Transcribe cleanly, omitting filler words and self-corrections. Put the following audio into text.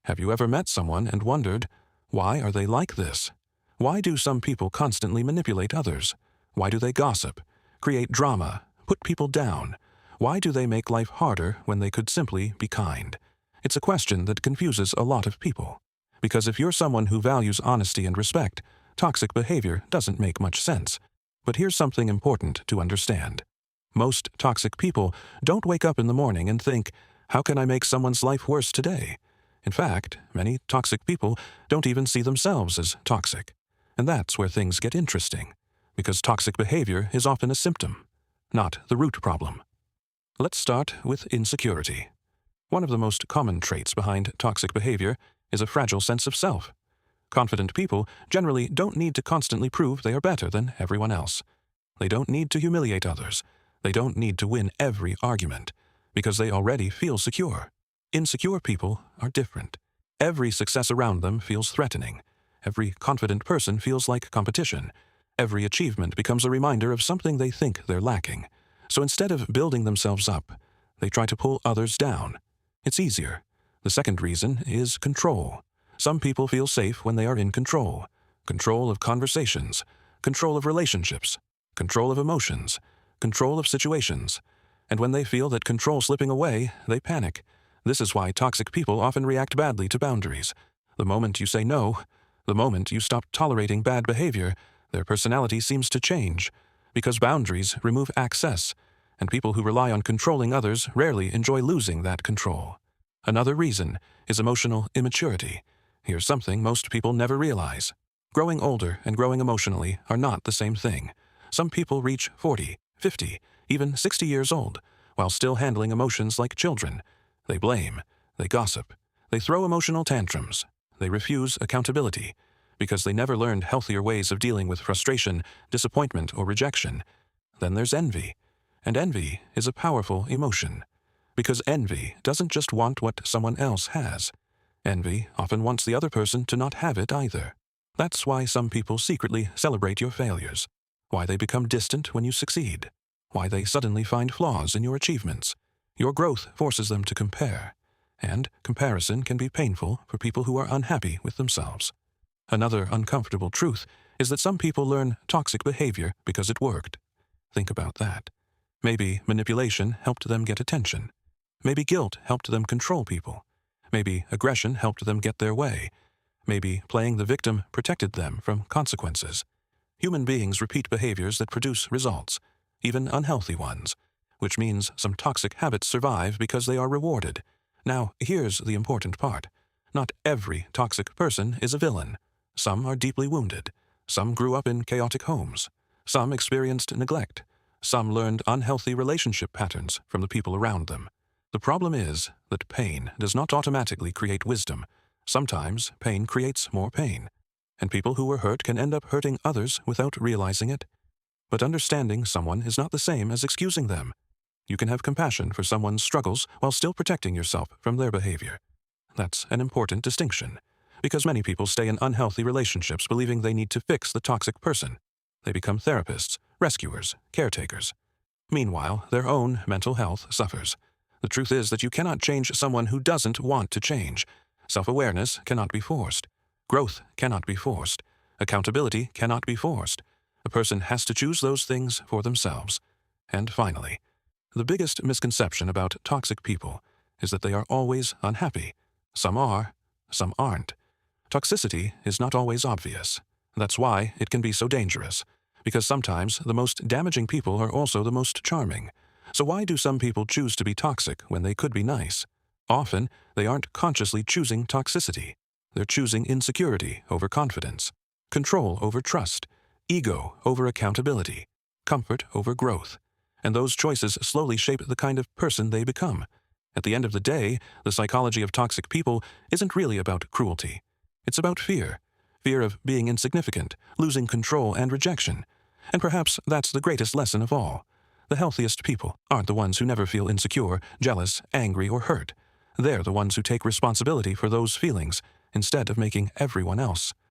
Have you ever met someone and wondered, why are they like this? Why do some people constantly manipulate others? Why do they gossip, create drama, put people down? Why do they make life harder when they could simply be kind? It's a question that confuses a lot of people. Because if you're someone who values honesty and respect, toxic behavior doesn't make much sense. But here's something important to understand. Most toxic people don't wake up in the morning and think, how can I make someone's life worse today? In fact, many toxic people don't even see themselves as toxic. And that's where things get interesting, because toxic behavior is often a symptom, not the root problem. Let's start with insecurity. One of the most common traits behind toxic behavior is a fragile sense of self. Confident people generally don't need to constantly prove they are better than everyone else. They don't need to humiliate others. They don't need to win every argument, because they already feel secure. Insecure people are different. Every success around them feels threatening. Every confident person feels like competition. Every achievement becomes a reminder of something they think they're lacking. So instead of building themselves up, they try to pull others down. It's easier. The second reason is control. Some people feel safe when they are in control. Control of conversations, control of relationships, control of emotions, control of situations. And when they feel that control slipping away, they panic. This is why toxic people often react badly to boundaries. The moment you say no, the moment you stop tolerating bad behavior, their personality seems to change. Because boundaries remove access, and people who rely on controlling others rarely enjoy losing that control. Another reason is emotional immaturity. Here's something most people never realize. Growing older and growing emotionally are not the same thing. Some people reach 40, 50, even 60 years old, while still handling emotions like children. They blame, they gossip, they throw emotional tantrums, they refuse accountability, because they never learned healthier ways of dealing with frustration, disappointment, or rejection. Then there's envy. And envy is a powerful emotion. Because envy doesn't just want what someone else has. Envy often wants the other person to not have it either. That's why some people secretly celebrate your failures. Why they become distant when you succeed. Why they suddenly find flaws in your achievements. Your growth forces them to compare. And comparison can be painful for people who are unhappy with themselves. Another uncomfortable truth is that some people learn toxic behavior because it worked. Think about that. Maybe manipulation helped them get attention. Maybe guilt helped them control people. Maybe aggression helped them get their way. Maybe playing the victim protected them from consequences. Human beings repeat behaviors that produce results, even unhealthy ones, which means some toxic habits survive because they are rewarded. Now, here's the important part. Not every toxic person is a villain. Some are deeply wounded. Some grew up in chaotic homes. Some experienced neglect. Some learned unhealthy relationship patterns from the people around them. The problem is that pain does not automatically create wisdom. Sometimes pain creates more pain, and people who were hurt can end up hurting others without realizing it. But understanding someone is not the same as excusing them. You can have compassion for someone's struggles while still protecting yourself from their behavior. That's an important distinction, because many people stay in unhealthy relationships believing they need to fix the toxic person. They become therapists, rescuers, caretakers. Meanwhile, their own mental health suffers. The truth is that you cannot change someone who doesn't want to change. Self-awareness cannot be forced. Growth cannot be forced. Accountability cannot be forced. A person has to choose those things for themselves. And finally, the biggest misconception about toxic people is that they are always unhappy. Some are, some aren't. Toxicity is not always obvious. That's why it can be so dangerous, because sometimes the most damaging people are also the most charming. So why do some people choose to be toxic when they could be nice? Often, they aren't consciously choosing toxicity. They're choosing insecurity over confidence, control over trust, ego over accountability, comfort over growth. And those choices slowly shape the kind of person they become. At the end of the day, the psychology of toxic people isn't really about cruelty. It's about fear. Fear of being insignificant, losing control, and rejection. And perhaps that's the greatest lesson of all. The healthiest people aren't the ones who never feel insecure, jealous, angry, or hurt. They're the ones who take responsibility for those feelings instead of making everyone else